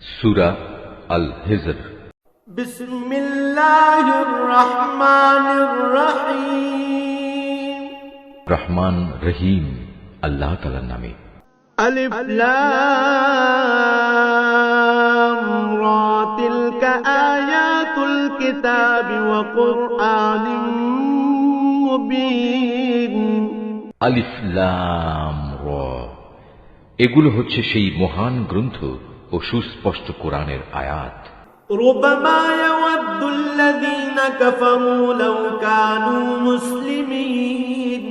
সূরা আল হিজর। বিসমিল্লাহির রহমানির রহিম। রহমান রহিম আল্লাহ তাআলার নামে। আলিফ লাম রা তিলকা আয়াতুল কিতাবি ওয়া কুরআনিম মুবিন। আলিফ লাম রা, এগুলো হচ্ছে সেই মহান গ্রন্থ ও সুস্পষ্ট কোরআনের আয়াত। রুবামা ইয়াওয়াদ্দুল্লাযীনা কাফারু লাও কানু মুসলিমিন।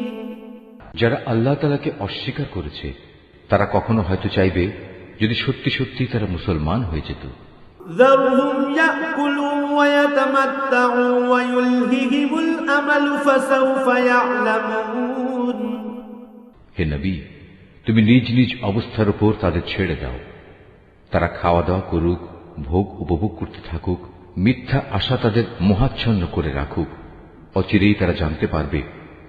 যারা আল্লাহ তাআলাকে অস্বীকার করেছে তারা কখনো হয়তো চাইবে যদি সত্যি সত্যি তারা মুসলমান হয়ে যেত। যারহুম ইয়াকুলু ওয়া ইয়াতামাত্তাউ ওয়া ইউলহিহিমুল আমালু ফাসাউফা ইয়ালামুন। হে নবী, তুমি নিজ নিজ অবস্থার উপর তাদের ছেড়ে দাও। তারা খাওয়া দাওয়া করুক, ভোগ উপভোগ করতে থাকুক, মিথ্যা আশা তাদের মোহাচ্ছন্ন করে রাখুক। অচিরেই তারা জানতে পারবে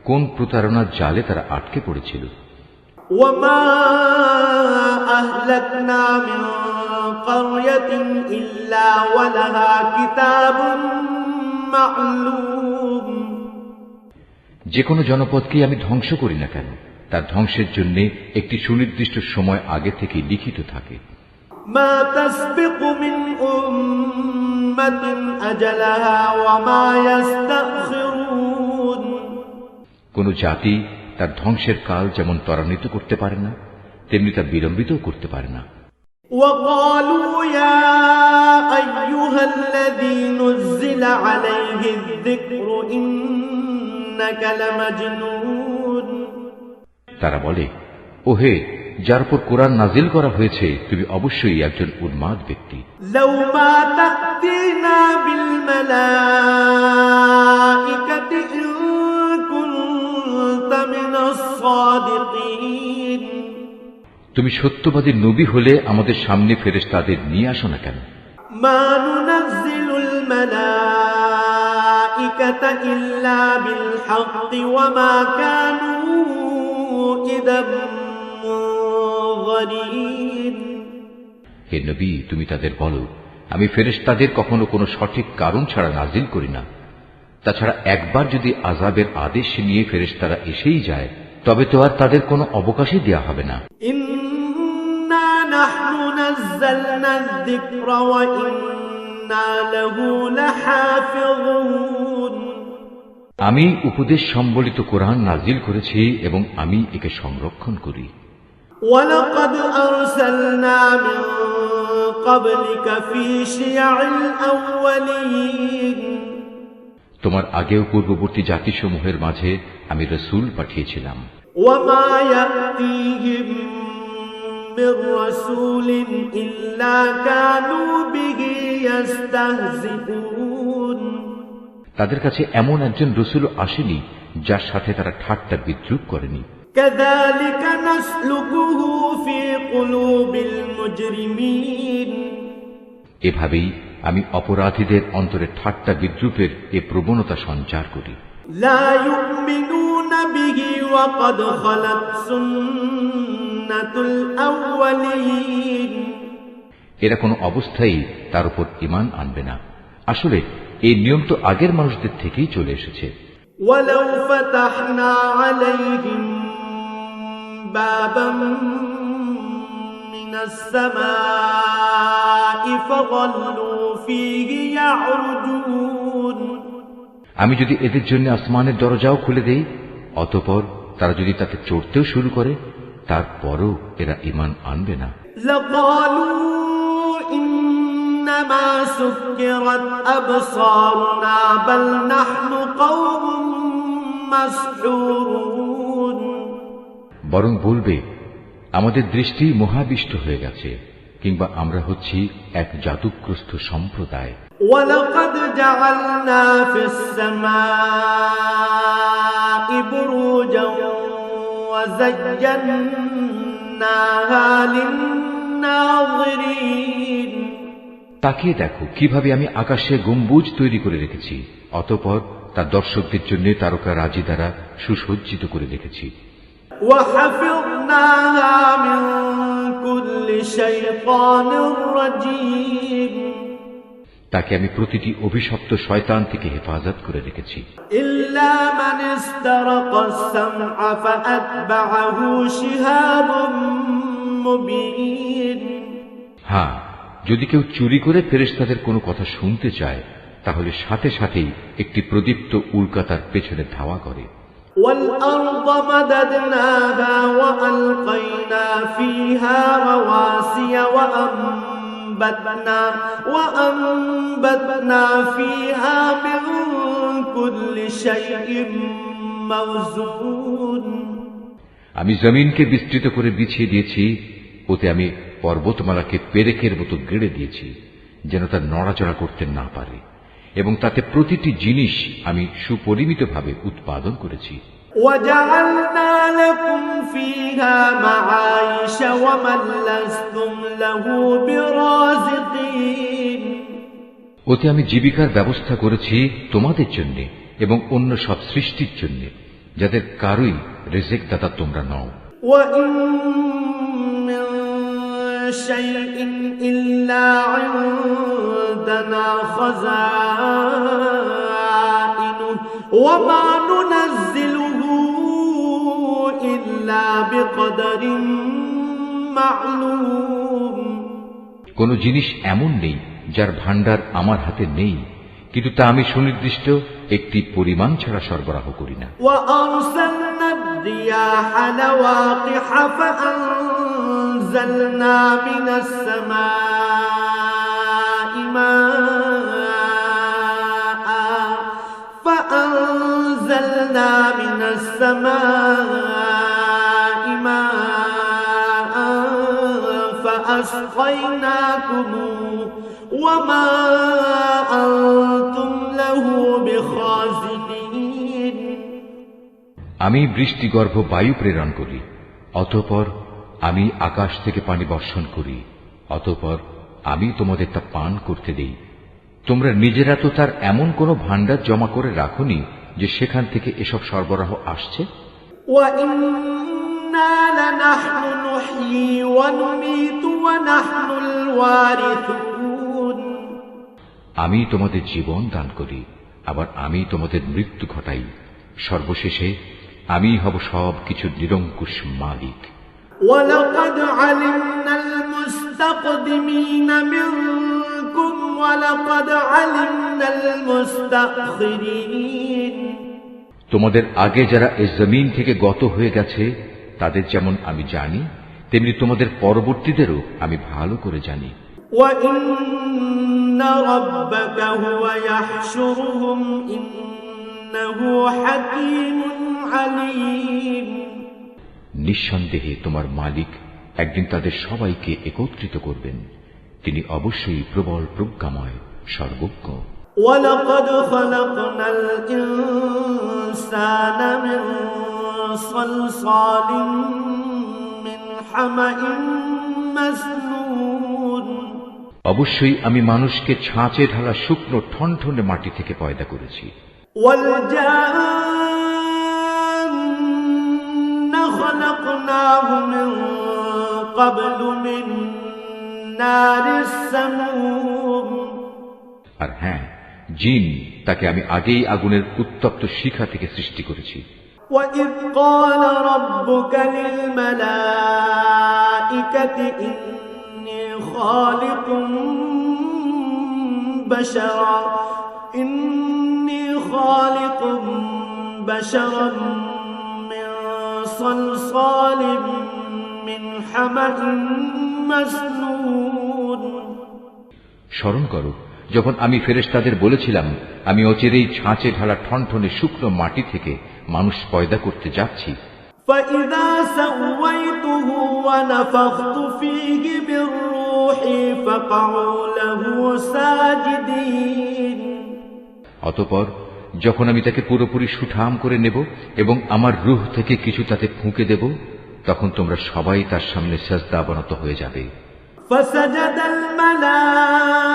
কোন প্রতারণার জালে তারা আটকে পড়েছিল। ওয়ামা আহলাকনা মিন ক্বরয়াতিন ইল্লা ওয়ালাহা কিতাবুম মা'লুম। যে কোনো জনপদকে আমি ধ্বংস করি না কেন, তার ধ্বংসের জন্য একটি সুনির্দিষ্ট সময় আগে থেকে লিখিত থাকে। মা তাসবিকু মিন উম্মাতিন আজালাহা ওয়া মা ইস্তাখিরুন। কোন জাতি তার ধ্বংসের কাল যেমন ত্বরান্বিত করতে পারে না, তেমনি তা বিলম্বিতও করতে পারে না। ওয়াকালু ইয়া আইয়ুহাল্লাযী নুযিলা আলাইহিয যিকরু ইন্নাকা লামাজনুন। তারা বলে, ওহে, যার উপর কোরআন নাজিল করা হয়েছে তুমি অবশ্যই একজন উন্মাদ ব্যক্তি। লাউ মা তা'তিনা বিল মালাইকাতি ইন কুনতা মিনাস সাদিকিন। তুমি সত্যবাদী নবী হলে আমাদের সামনে ফেরেশতাদের নিয়ে আসো না কেন? মা নুনাজ্জিলুল মালাইকাতা ইল্লা বিল হাক্কি ওয়া মা কানু ইদাম মুনযিরিন। হে নবী, তুমি তাদের বলো, আমি ফেরেশতাদের কখনো কোনো সঠিক কারণ ছাড়া নাজিল করি না। তাছাড়া একবার যদি আযাবের আদেশ নিয়ে ফেরেশতারা এসেই যায়, তবে তো আর তাদের কোনো অবকাশই দেয়া হবে না। ইন্না নাহনু নাযালনা যিকরা ওয়া ইন্না লাহু লাহাফিযুন। আমি উপদেশ সম্বলিত কোরআন নাজিল করেছি এবং আমি একে সংরক্ষণ করি। ওয়ালাকাদ আরসালনা মিন ক্বাবলিকা ফী শিয়া'ইল আউওয়ালিন। তোমার আগেও পূর্ববর্তী জাতিসমূহের মাঝে আমি রাসূল পাঠিয়েছিলাম। ওয়া মা ইয়াতিহিম মির রাসূলিন ইল্লা কানু বিহি ইস্তাহজিউন। তাদের কাছে এমন একজন রাসূল আসেনি যার সাথে তারা ঠাট্টা বিদ্রূপ করেনি। কাযালিকা নাসলুকুহু ফী কুলুবিল মুজরিমিন। এভাবেই আমি অপরাধীদের অন্তরে ঠাট্টা বিদ্রূপের এ প্রবণতা সঞ্চার করি। লা ইউমিনুনা বিহি ওয়া ক্বাদ খালাত সুন্নাতুল আউওয়ালিন। এরা কোনো অবস্থায় তার উপর ঈমান আনবে না। আসলে এই নিয়ম তো আগের মানুষদের থেকেই চলে এসেছে। ওয়ালাউ ফাতাহনা আলাইহিম বাবাম মিনাস সামাই ফাযাল্লু ফীহি ইয়ারজুন। আমি যদি এদের জন্য আসমানের দরজাও খুলে দেই, অতঃপর তারা যদি তাতে চড়তেও শুরু করে, তারপরও এরা ঈমান আনবে না। লাকালু ইন্নামা সুক্কিরাত আবসারুনা বাল নাহনু কওমুম মাসহুরুন। বরং বলবে, আমাদের দৃষ্টি মোহাবিষ্ট হয়ে গেছে, কিংবা আমরা হচ্ছি এক জাদুগ্রস্ত সম্প্রদায়। ওয়ালাকাদ জাআলনা ফিস সামাই বুরুজান ওয়া যায়্যান্নাহা লিন-নাযিরিন। তাকিয়ে দেখো কিভাবে আমি আকাশে গম্বুজ তৈরি করে রেখেছি, অতঃপর তার দর্শকদের জন্য তারকা রাজি দ্বারা সুসজ্জিত করে রেখেছি। وحفظناها من كل شيطان رجيم তাকে আমি প্রতিটি অভিশপ্ত শয়তান থেকে হেফাজত করে রেখেছি। إلا من استرق السمع فأتبعه شهاب مبين হ্যাঁ, যদি কেউ চুরি করে ফেরেশতাদের কোনো কথা শুনতে চায় তাহলে সাথে সাথেই একটি প্রদীপ্ত উল্কা তার পেছনে ধাওয়া করে। والأرض مددناها وألقينا فيها رواسي وأنبتنا فيها من كل شيء موزون আমি জমিনকে বিস্তৃত করে বিছিয়ে দিয়েছি, ওতে আমি পর্বতমালাকে পেরেকের মতো গেড়ে দিয়েছি যেন তা নড়াচড়া করতে না পারে, এবং তাতে প্রতিটি জিনিস আমি সুপরিমিতভাবে উৎপাদন করেছি। وجعلنا لكم فيها معايش ومن لستم له برازقين ওতে আমি জীবিকার ব্যবস্থা করেছি তোমাদের জন্য এবং অন্য সব সৃষ্টির জন্য, যাদের কারোই রিজিক দাতা তোমরা নও। وإن من شيء إلا عندنا خزائنه وما ننزله إلا بقدر معلوم কোন জিনিস এমন নেই যার ভান্ডার আমার হাতে নেই, কিন্তু তা আমি সুনির্দিষ্ট একটি পরিমাণ ছাড়া সরবরাহ করি না। وأرسلنا الرياح لواقح فأنزلنا من السماء ماء فأسقيناكموه وما أنتم له بخازنين আমি বৃষ্টিগর্ভ বায়ু প্রেরণ করি, অতঃপর আমি আকাশ থেকে পানি বর্ষণ করি, অতঃপর আমি তোমাদের তা পান করতে দেই। তোমরা নিজেরা তো তার এমন কোন ভান্ডার জমা করে রাখোনি যে সেখান থেকে এসব সরবরাহ আসছে। وَإِنَّا لَنَحْنُ نُحْيِي وَنُمِيتُ وَنَحْنُ الْوَارِثُونَ আমি তোমাদের জীবন দান করি, আবার আমি তোমাদের মৃত্যু ঘটাই, সর্বশেষে আমি হব সব কিছুর নিরঙ্কুশ মালিক। وَلَقَدْ عَلِمْنَا الْمُسْتَقْدِمِينَ مِنكُمْ وَلَقَدْ عَلِمْنَا الْمُسْتَأْخِرِينَ তোমাদের আগে যারা এই জমিন থেকে গত হয়ে গেছে তাদের যেমন আমি জানি, তেমনি তোমাদের পরবর্তীদেরও আমি ভালো করে জানি। وَإِنَّ رَبَّكَ هُوَ يَحْشُرُهُمْ إِنَّهُ حَكِيمٌ عَلِيمٌ নিঃসন্দেহে তোমার মালিক একদিন তাদের সবাইকে একত্রিত করবেন, তিনি অবশ্যই প্রবল প্রজ্ঞাময়, সর্বজ্ঞ। وَلَقَدْ خَلَقْنَا الْإِنسَانَ مِنْ صَلْصَالٍ مِنْ حَمَإٍ مَسْنُونٍ অবশ্যই আমি মানুষকে ছাঁচে ঢালা শুকনো ঠনঠনে মাটি থেকে পয়দা করেছি। وَالْجَانَّ خَلَقْنَاهُ مِنْ قَبْلُ مِنْ نَارِ السَّمُومِ আর হ্যাঁ, জিন তাকে আমি আগেই আগুনের উত্তপ্ত শিখা থেকে সৃষ্টি করেছি। وَإِذْ قَالَ رَبُّكَ لِلْمَلَائِكَةِ إِنِّي خَالِقٌ بَشَرًا مِنْ صَلْصَالٍ مِنْ حَمَإٍ مسنون স্মরণ করো যখন আমি ফেরেশতাদের বলেছিলাম আমি অচিরেই ছাঁচে ঢালা ঠনঠনে শুকনো মাটি থেকে মানুষ পয়দা করতে যাচ্ছি। فَإِذَا سَوَّيْتُهُ وَنَفَخْتُ فِيهِ مِنْ رُوحِي فَقَعُوا لَهُ سَاجِدِينَ অতঃপর যখন আমি তাকে পুরোপুরি সুঠাম করে নেব এবং আমার রূহ থেকে কিছু তাতে ফুঁকে দেব, তখন তোমরা সবাই তার সামনে সিজদাবনত হয়ে যাবে। فَسَجَدَ الْمَلَائِكَةُ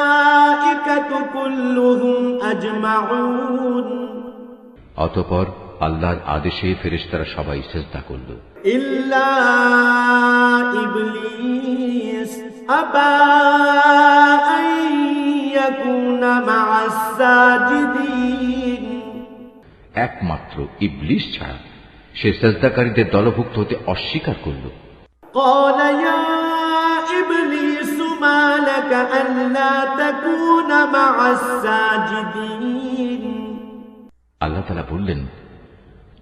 كُلُّهُمْ أَجْمَعُونَ অতঃপর আল্লাহর আদেশে ফেরেশতারা সবাই সিজদা করল, إلا إبليس أبى أن يكون مع الساجدين একমাত্র ইবলিস ছাড়া। সে সিজদাকারীদের দলভুক্ত হতে অস্বীকার করল। قال يا إبليس ما لك ألا تكون مع الساجدين আল্লাহ তাআলা বললেন,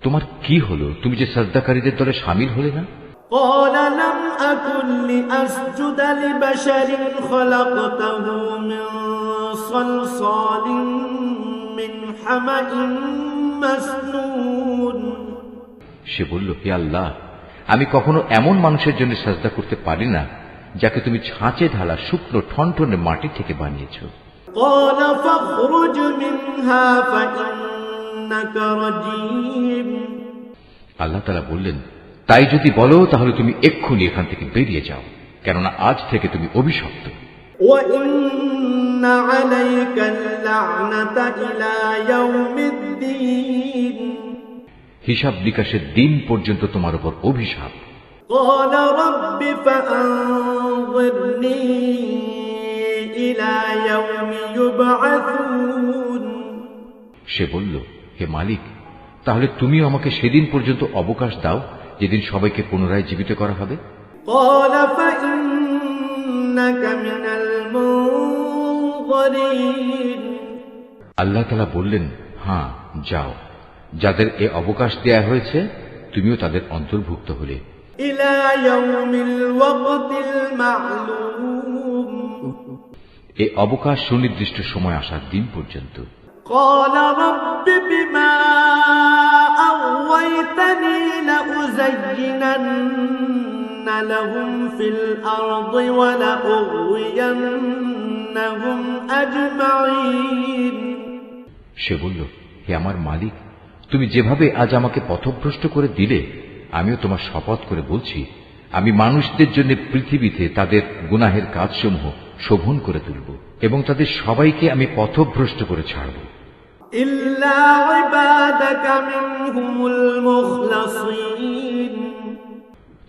তোমার কি হলো, তুমি যে সিজদাকারীদের দলে শামিল হলে না? قال لم أكن لأسجد لبشر خلقته من صلصال من حمأ مسنون সে বলল, হে আল্লাহ, আমি কখনো এমন মানুষের জন্য সিজদা করতে পারি না যাকে তুমি ছাঁচে ঢালা শুকনো ঠনঠনে মাটি থেকে বানিয়েছ। قال فاخرج منها فإنك رجيم আল্লাহ তাআলা বললেন, তাই যদি বলো তাহলে তুমি এক্ষুনি এখান থেকে বেরিয়ে যাও, কেননা আজ থেকে তুমি অভিশপ্ত। وإن عليك اللعنة إلى يوم الدين হিসাব নিকাশের দিন পর্যন্ত তোমার উপর অভিশাপ। قال رب فأنظرني إلى يوم يبعثون সে বলল, হে মালিক, তাহলে তুমিও আমাকে সেদিন পর্যন্ত অবকাশ দাও যেদিন সবাইকে পুনরায় জীবিত করা হবে। قال فإنك من المنظرين আল্লাহ তাআলা বললেন, হ্যাঁ যাও, যাদের এ অবকাশ দেয়া হয়েছে তুমিও তাদের অন্তর্ভুক্ত হলে। إلى يوم الوقت المعلوم এ অবকাশ সুনির্দিষ্ট সময় আসার দিন পর্যন্ত। قال رب بما أغويتني لأزينن لهم في الأرض ولأغوينهم أجمعين সে বলল, হে আমার মালিক, তুমি যেভাবে আজ আমাকে পথভ্রষ্ট করে দিলে, আমিও তোমার শপথ করে বলছি, আমি মানুষদের জন্য পৃথিবীতে তাদের গুনাহের কাজসমূহ শোভন করে তুলব এবং তাদের সবাইকে আমি পথভ্রষ্ট করে ছাড়ব। إلا عبادك منهم المخلصين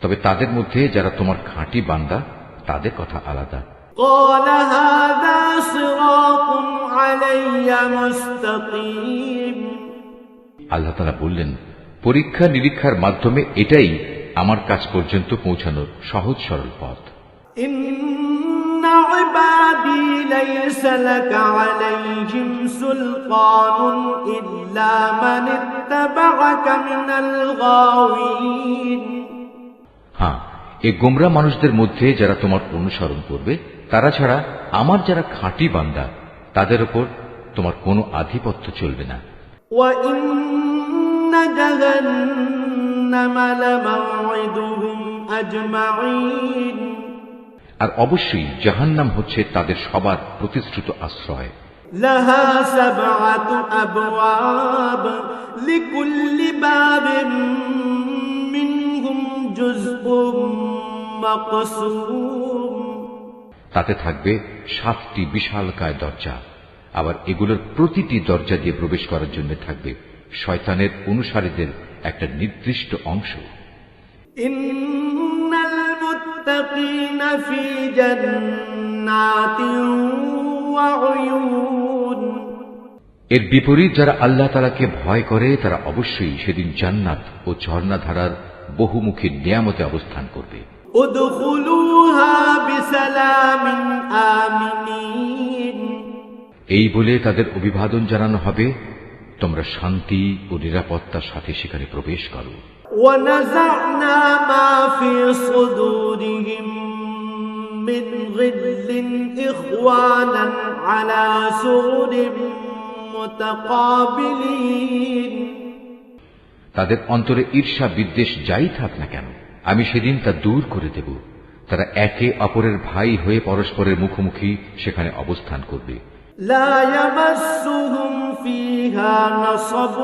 তবে তাদের মধ্যে যারা তোমার খাঁটি বান্দা, তাদের কথা আলাদা। قال هذا صراط علي مستقيم আল্লাহ তাআলা বললেন, পরীক্ষা নিরীক্ষার মাধ্যমে এটাই আমার কাছ পর্যন্ত পৌঁছানোর সহজ সরল পথ। إن عبادي ليس لك عليهم سلطان إلا من اتبعك من الغاوين হ্যাঁ, এই গোমরা মানুষদের মধ্যে যারা তোমার অনুসরণ করবে, তারা ছাড়া আমার যারা খাঁটি বান্দা, তাদের উপর তোমার কোনো আধিপত্য চলবে না। وإن جهنم لموعدهم أجمعين আর অবশ্যই জাহান্নাম হচ্ছে তাদের সবার প্রতিশ্রুত আশ্রয়। لها 7 أبواب لكل باب منهم جزء مقسوم তাতে থাকবে 7টি বিশালকায় দরজা, আবার এগুলোর প্রতিটি দরজা দিয়ে প্রবেশ করার জন্য থাকবে শয়তানের অনুসারীদের একটা নির্দিষ্ট অংশ। إن المتقين في جنات وعيون এর বিপরীত যারা আল্লাহ তাআলাকে ভয় করে, তারা অবশ্যই সেদিন জান্নাত ও ঝর্ণাধারার বহুমুখী নিয়ামতে অবস্থান করবে। ادخلوها بسلام آمنين এই বলে তাদের অভিবাদন জানানো হবে, তোমরা শান্তি ও নিরাপত্তার সাথে সেখানে প্রবেশ করো। ونزعنا ما في صدورهم من غل إخوانا على سرر متقابلين তাদের অন্তরে ঈর্ষা বিদ্বেষ যাই থাক না কেন, আমি সেদিন তা দূর করে দেব। তারা একে অপরের ভাই হয়ে পরস্পরের মুখোমুখি সেখানে অবস্থান করবে। لا يمسهم فيها نصب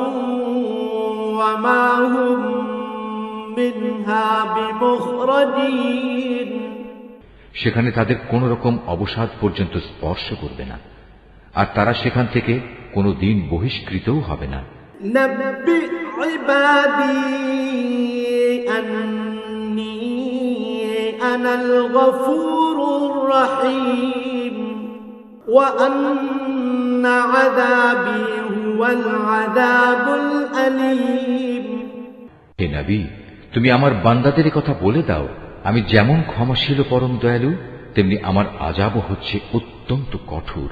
وما هم منها بمخرجين সেখানে তাদের কোন রকম অবসাদ পর্যন্ত স্পর্শ করবে না, আর তারা সেখান থেকে কোনো দিন বহিষ্কৃতও হবে না। نبئ عبادي أني أنا الغفور الرحيم وأن عذابي هو العذاب الأليم হে নবী, তুমি আমার বান্দাদের কথা বলে দাও, আমি যেমন ক্ষমাশীল পরম দয়ালু, তেমনি আমার আযাবও হচ্ছে অত্যন্ত কঠোর।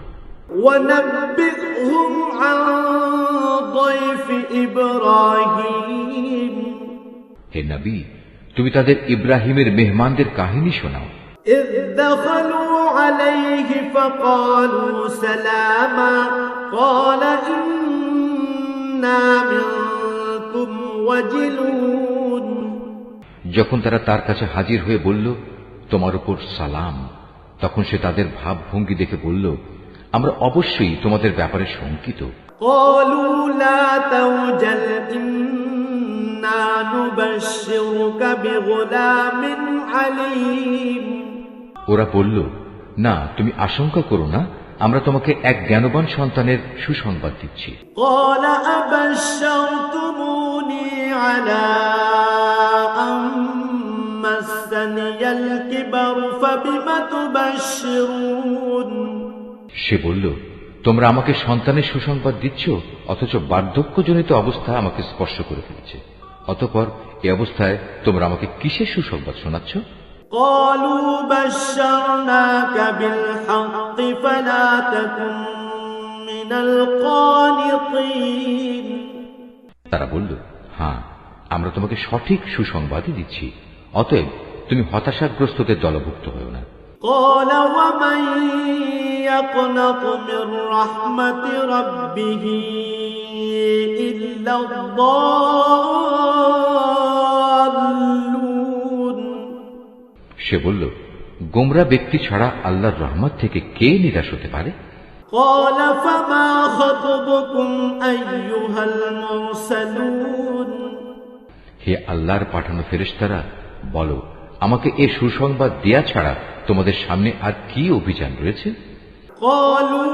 ونبئهم عن ضيف إبراهيم হে নবী, তুমি তাদের ইব্রাহিমের মেহমানদের কাহিনী শোনাও। إذ دخلوا عليه فقالوا سلاما قال إنا منكم وجلون যখন তারা তার কাছে হাজির হয়ে বলল, তোমার উপর সালাম, তখন সে তাদের ভাবভঙ্গি দেখে বলল, আমরা অবশ্যই তোমাদের ব্যাপারে শঙ্কিত। قالوا لا توجل إنا نبشرك بغلام عليم ওরা বলল, না, তুমি আশঙ্কা করো না, আমরা তোমাকে এক জ্ঞানবান সন্তানের সুসংবাদ দিচ্ছি। قال أبشرتموني على أن مسني الكبر فبم تبشرون সে বলল, তোমরা আমাকে সন্তানের সুসংবাদ দিচ্ছ, অথচ বার্ধক্যজনিত অবস্থা আমাকে স্পর্শ করে ফেলেছে। অতঃপর এই অবস্থায় তোমরা আমাকে কিসের সুসংবাদ শোনাচ্ছ? قالوا بشرناك بالحق فلا تكن من القانطين তারা বলল, হ্যাঁ, আমরা তোমাকে সঠিক সুসংবাদই দিচ্ছি, অতএব তুমি হতাশাগ্রস্তদের দলভুক্ত হও না। قال ومن يقنط من رحمة ربه إلا الضالون সে বলল, গোমরা ব্যক্তি ছাড়া আল্লাহর রহমত থেকে কে নিরাশ হতে পারে? قال فما خطبكم أيها المرسلون হে আল্লাহর পাঠানো ফেরেশতারা, বলো, আমাকে এ সুসংবাদ দেয়া ছাড়া তোমাদের সামনে আর কি অভিযান রয়েছে? قالوا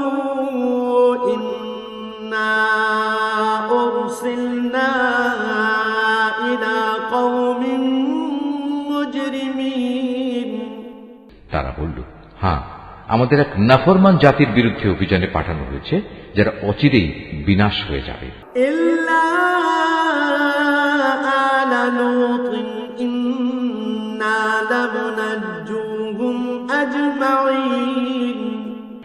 إنا أرسلنا إلى قوم مجرمين তারা বলল, হ্যাঁ, আমাদের এক নাফরমান জাতির বিরুদ্ধে অভিযানে পাঠানো হয়েছে, যারা অচিরেই বিনাশ হয়ে যাবে। إلا آل لوط إنا لمنجوهم أجمعين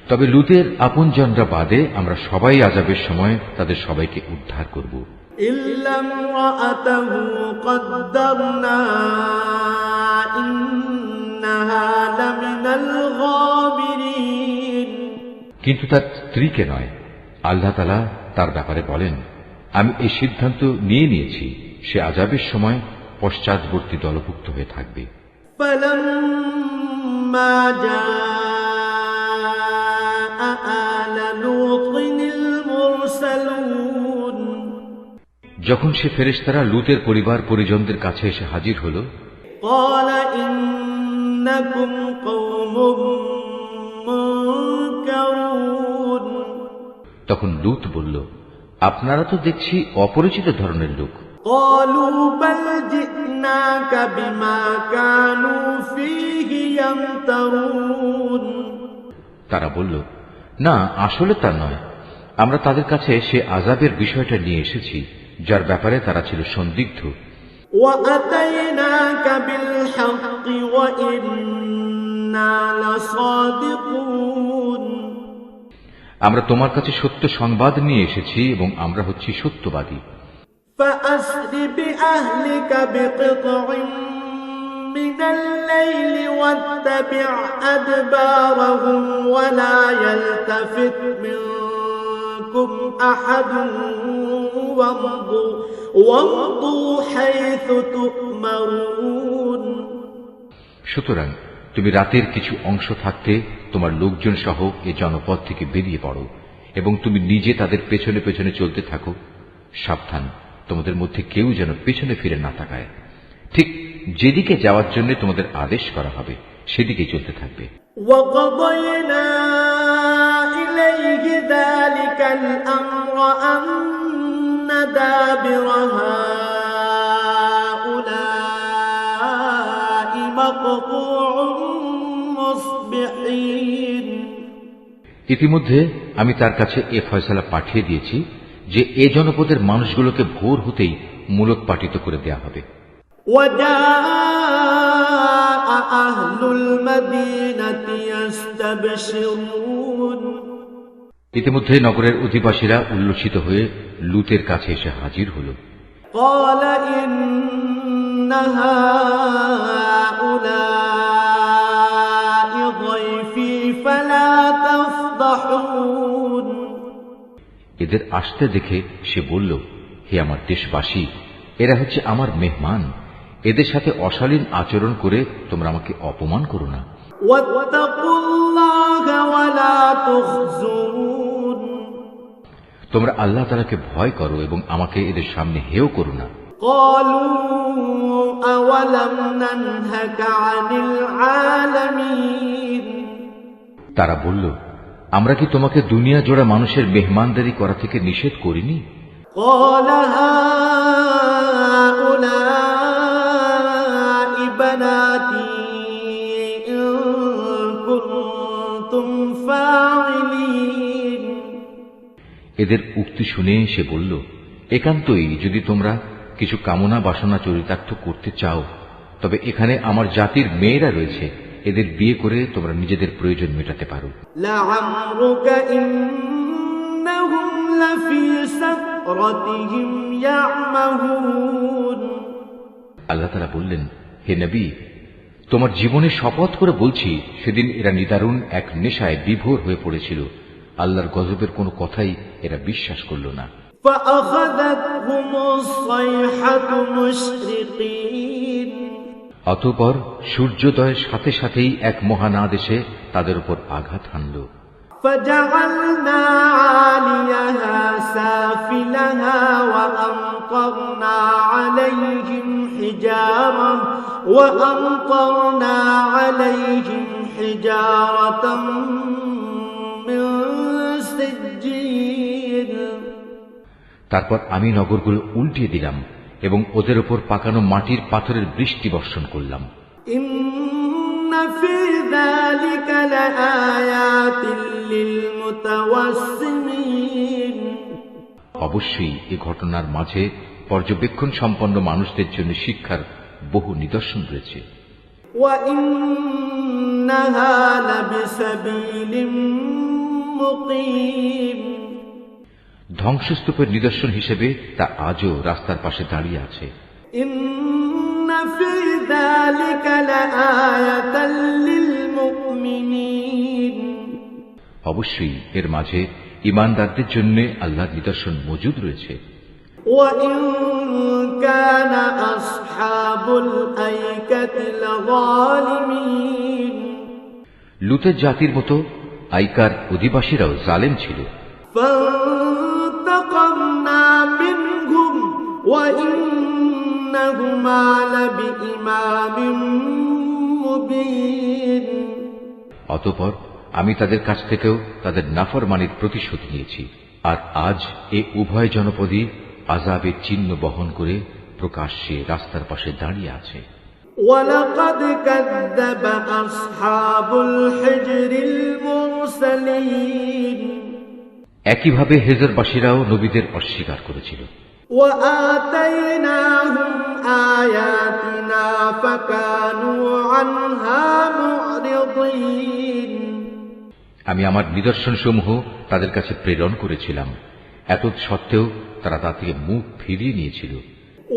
তবে লুতের আপনজনরা বাদে আমরা সবাই আযাবের সময় তাদের সবাইকে উদ্ধার করব। إلا امرأته قدرنا إنها لمن الغابرين কিন্তু তার স্ত্রীকে নয়। আল্লাহ তাআলা তার ব্যাপারে বলেন, আমি এই সিদ্ধান্ত নিয়েছি, সে আযাবের সময় পশ্চাৎবর্তী দলভুক্ত হয়ে থাকবে। فلما جاء آل لوط المرسلون যখন সে ফেরেশতারা লুতের পরিবার পরিজনদের কাছে এসে হাজির হল, قال إنكم قوم منكرون তখন লুত বলল, আপনারা তো দেখছি অপরিচিত ধরনের লোক। قالوا بل جئناك بما كانوا فيه يمترون তারা বলল, না, আসলে তা নয়, আমরা তাদের কাছে সে আযাবের বিষয়টা নিয়ে এসেছি যার ব্যাপারে তারা ছিল সন্দিগ্ধ। وأتيناك بالحق وإنا لصادقون আমরা তোমার কাছে সত্য সংবাদ নিয়ে এসেছি এবং আমরা হচ্ছি সত্যবাদী। فأسر بأهلك بقطع من الليل واتبع أدبارهم ولا يلتفت منكم أحد وامضوا حيث تؤمرون সুতরাং তুমি রাতের কিছু অংশ থাকতে তোমার লোকজন সহ এ জনপদ থেকে বেরিয়ে পড়ো এবং তুমি নিজে তাদের পেছনে পেছনে চলতে থাকো। সাবধান, তোমাদের মধ্যে কেউ যেন পেছনে ফিরে না তাকায়। ঠিক যেদিকে যাওয়ার জন্য তোমাদের আদেশ করা হবে সেদিকে চলতে থাকবে। وقضينا إليه ذلك الأمر أن دابر هؤلاء مقطوع مصبحين ইতিমধ্যে আমি তার কাছে এ ফয়সালা পাঠিয়ে দিয়েছি যে এ জনপদের মানুষগুলোকে ভোর হতেই মূলোৎপাটিত করে দেয়া হবে। وجاء أهل المدينة يستبشرون ইতিমধ্যে নগরের অধিবাসীরা উল্লসিত হয়ে লূতের কাছে এসে হাজির হল। قال إن هؤلاء ضيفي فلا تفضحون এদের আসতে দেখে সে বলল, হে আমার দেশবাসী, এরা হচ্ছে আমার মেহমান, এদের সাথে অশালীন আচরণ করে তোমরা আমাকে অপমান করো না। واتقوا الله ولا تخزون তোমরা আল্লাহ তাআলাকে ভয় করো এবং আমাকে এদের সামনে হেয় করো না। قالوا أولم ننهك عن العالمين তারা বলল, আমরা কি তোমাকে দুনিয়া জোড়া মানুষের মেহমানদারি করা থেকে নিষেধ করিনি? قال هؤلاء بناتي إن كنتم فاعلين এদের উক্তি শুনে সে বলল, একান্তই যদি তোমরা কিছু কামনা বাসনা চরিতার্থ করতে চাও, তবে এখানে আমার জাতির মেয়েরা রয়েছে, এদের বিয়ে করে তোমরা নিজেদের প্রয়োজন মেটাতে পারো। لعمرك إنهم لفي سكرتهم يعمهون আল্লাহ তাআলা বললেন, হে নবী, তোমার জীবনে শপথ করে বলছি, সেদিন এরা নিদারুণ এক নেশায় বিভোর হয়ে পড়েছিল। আল্লাহর গজবের কোনো কথাই এরা বিশ্বাস করল না। فأخذتهم الصيحة مشرقين অতঃপর সূর্যোদয়ের সাথে সাথেই এক মহানাদ এসে তাদের উপর আঘাত হানল। فجعلنا عاليها سافلها وأمطرنا عليهم حجارة من سجيل তারপর আমি নগরগুলো উল্টিয়ে দিলাম এবং ওদের উপর পাকানো মাটির পাথরের বৃষ্টি বর্ষণ করলাম। إن في ذلك لآيات للمتوسمين অবশ্যই এ ঘটনার মাঝে পর্যবেক্ষণ সম্পন্ন মানুষদের জন্য শিক্ষার বহু নিদর্শন রয়েছে। وإنها لبسبيل مقيم ধ্বংসস্তূপের নিদর্শন হিসেবে তা আজও রাস্তার পাশে দাঁড়িয়ে আছে। إن في ذلك لآية للمؤمنين অবশ্যই এর মাঝে ঈমানদারদের জন্য আল্লাহর নিদর্শন মজুদ রয়েছে। وإن كان أصحاب الأيكة لظالمين লূতের জাতির মতো আইকার অধিবাসীরাও জালেম ছিল। فانتقمنا منهم وإنهما لبإمام مبين অতঃপর আমি তাদের কাছ থেকেও তাদের নাফরমানির প্রতিশোধ নিয়েছি, আর আজ এ উভয় জনপদই আযাবের চিহ্ন বহন করে প্রকাশ্যে রাস্তার পাশে দাঁড়িয়ে আছে। ولقد كذب أصحاب الحجر المرسلين একইভাবে হেজরবাসীরাও নবীদের অস্বীকার করেছিল। وآتيناهم آياتنا فكانوا عنها معرضين আমি আমার নিদর্শনসমূহ তাদের কাছে প্রেরণ করেছিলাম, এত সত্ত্বেও তারা তা থেকে মুখ ফিরিয়ে নিয়েছিল।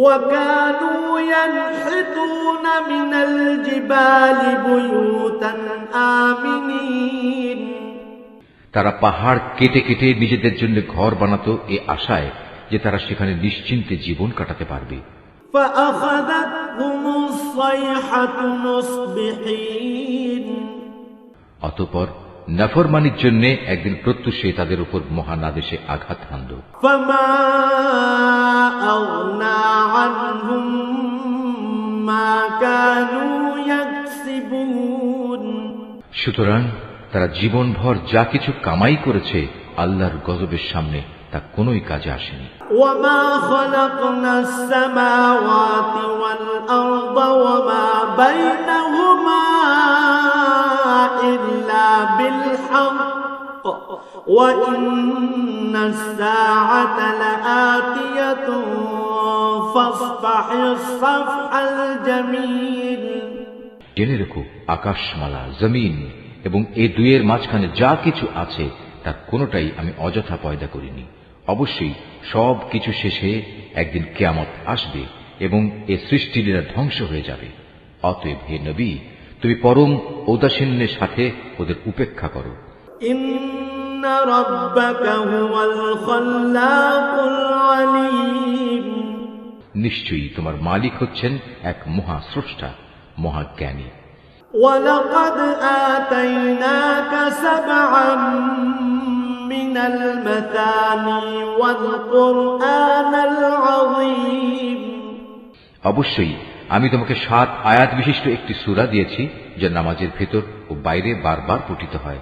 وكانوا ينحتون من الجبال بيوتا آمنين তারা পাহাড় কেটে কেটে নিজেদের জন্য ঘর বানাতো এ আশায় যে তারা সেখানে নিশ্চিন্তে জীবন কাটাতে পারবে। فأخذتهم الصيحة مصبحين অতঃপর নাফরমানির জন্য একদিন প্রত্যুষে তাদের উপর মহানাদেশে আঘাত হানল। فما أغنى عنهم ما كانوا يكسبون সুতরাং তারা জীবনভর যা কিছু কামাই করেছে আল্লাহর গজবের সামনে তা কোনোই কাজে আসেনি। وما خلقنا السماوات والأرض وما بينهما إلا بالحق وإن الساعة لآتية فاصفح الصفح الجميل। জেনে রেখো, আকাশমালা, জমিন এবং এই দুয়ের মাঝখানে যা কিছু আছে তার কোনোটাই আমি অযথা পয়দা করিনি। অবশ্যই সব কিছু শেষে একদিন কিয়ামত আসবে এবং এ সৃষ্টিলীলা ধ্বংস হয়ে যাবে। অতএব হে নবী, তুমি পরম ঔদাসীন্যের সাথে ওদের উপেক্ষা করো। ইন্না রাব্বাকা হুয়াল খাল্লাকুল আলীম। নিশ্চয়ই তোমার মালিক হচ্ছেন এক মহাস্রষ্টা, মহাজ্ঞানী। ওয়ালাকাদ আতাইনাকা সাবআম মিনাল মাতানি ওয়াল কুরআনাল আযীম। অবশ্যই আমি তোমাকে 7 আয়াত বিশিষ্ট একটি সূরা দিয়েছি, যা নামাজের ভেতর ও বাইরে বারবার পঠিত হয়।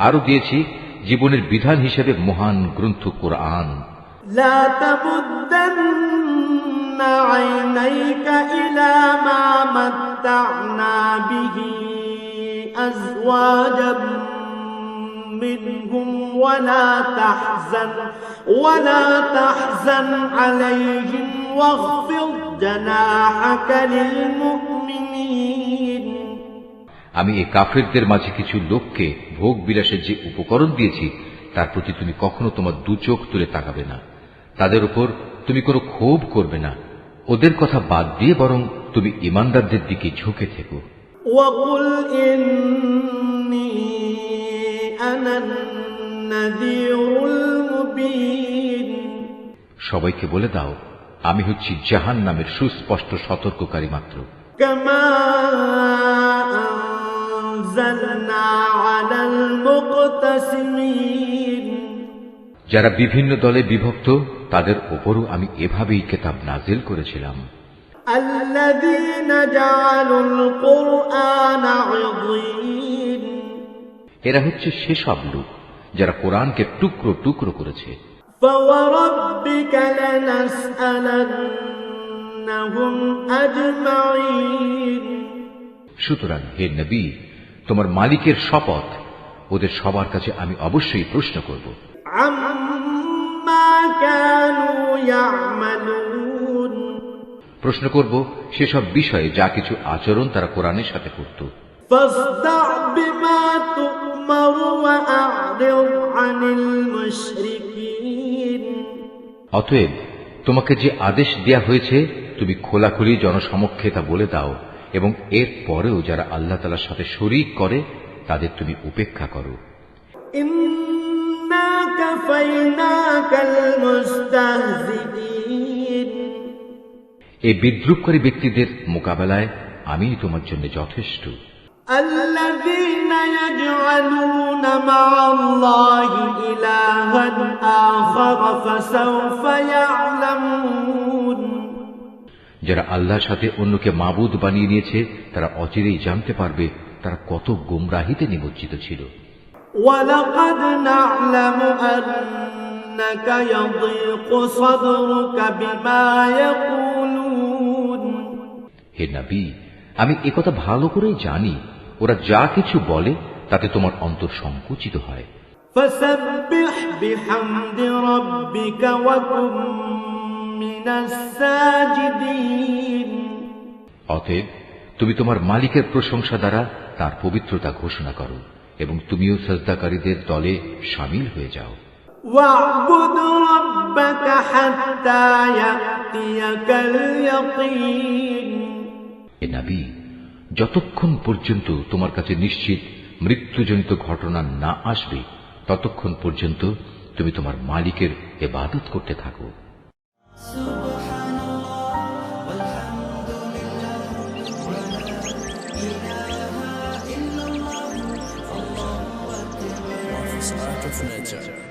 আরো দিয়েছি জীবনের বিধান হিসেবে মহান গ্রন্থ কোরআন। লা তামুদ্দান্না আইনাইকা ইলা মা মাত্তা'না বিহি আজওয়াজাম মিনহুম ওয়ালা তাহজান আলাইহিম ওয়াখফিদ জানাহাকা লিল মুমিনিন। আমি এই কাফেরদের মাঝে কিছু লোককে ভোগ বিলাসের যে উপকরণ দিয়েছি তার প্রতি তুমি কখনো তোমার দু চোখ তুলে তাকাবে না, তাদের উপর তুমি কোনো ক্ষোভ করবে না। ওদের কথা বাদ দিয়ে বরং তুমি ঈমানদারদের দিকে ঝুঁকে থেকো। ওয়াকুল ইন্নী আনান নাযীরুল মুবিন। সবাইকে বলে দাও, আমি হচ্ছি জাহান্নামের সুস্পষ্ট সতর্ককারী মাত্র। কামা আনজালনা আলাল মুকতাসিমিন। যারা বিভিন্ন দলে বিভক্ত তাদের উপরও আমি এভাবেই কিতাব নাজিল করেছিলাম। আল্লাযীনা জাআলুল কুরআনা ইযীন। এরা হচ্ছে সেসব লোক যারা কোরআনকে টুকরো টুকরো করেছে। ফাওয়ারাব্বিকা লানাসআলান্নাহুম আজমাইন। সুতরাং হে নবী, তোমার মালিকের শপথ, ওদের সবার কাছে আমি অবশ্যই প্রশ্ন করব। আম্মা কানু ইয়ামালুন। প্রশ্ন করব সেসব বিষয়ে যা কিছু আচরণ তারা কোরআনের সাথে করত। ফাসদা' বিমা তু'মার ওয়া আ'রিদ আনিল মুশরিকিন। অতএব তোমাকে যে আদেশ দেয়া হয়েছে তুমি খোলাখুলি জনসমক্ষে তা বলে দাও এবং এর পরেও যারা আল্লাহ তাআলার সাথে শরীক করে তাদের তুমি উপেক্ষা করো। ইন্না কাফাইনাকাল মুস্তাহজিইন। এই বিদ্রুপকারী ব্যক্তিদের মোকাবেলায় আমি তোমার জন্য যথেষ্ট। আল্লাযীনা ইয়াজআলুনা মা'আল্লাহি ইলাহান আখার ফাসাওফা ইয়া'লামুন। যারা আল্লাহর সাথে অন্যকে মাবুদ বানিয়ে নিয়েছে তারা অচিরেই জানতে পারবে তারা কত গোমরাহিতে নিমজ্জিত ছিল। ওয়ালাকাদ না'লামু আন্নাকা ইয়াযীকু সাদরুকা বিমা ইয়াকুলুন। হে নবী, আমি একথা ভালো করেই জানি ওরা যা কিছু বলে তাতে তোমার অন্তর সংকুচিত হয়। ফাসাব্বিহ বিহামদি রাব্বিকা ওয়া কুম মিনাস সাজিদিন। অতএব তুমি তোমার মালিকের প্রশংসা দ্বারা তার পবিত্রতা ঘোষণা করো এবং তুমিও সাজদাকারীদের দলে শামিল হয়ে যাও। ওয়া'বুদ রাব্বাকা হাত্তা ইয়াতিয়াকাল ইয়াকিন। হে নবী, যতক্ষণ পর্যন্ত তোমার কাছে নিশ্চিত মৃত্যুজনিত ঘটনা না আসবে ততক্ষণ পর্যন্ত তুমি তোমার মালিকের ইবাদত করতে থাকো। Art of Nature.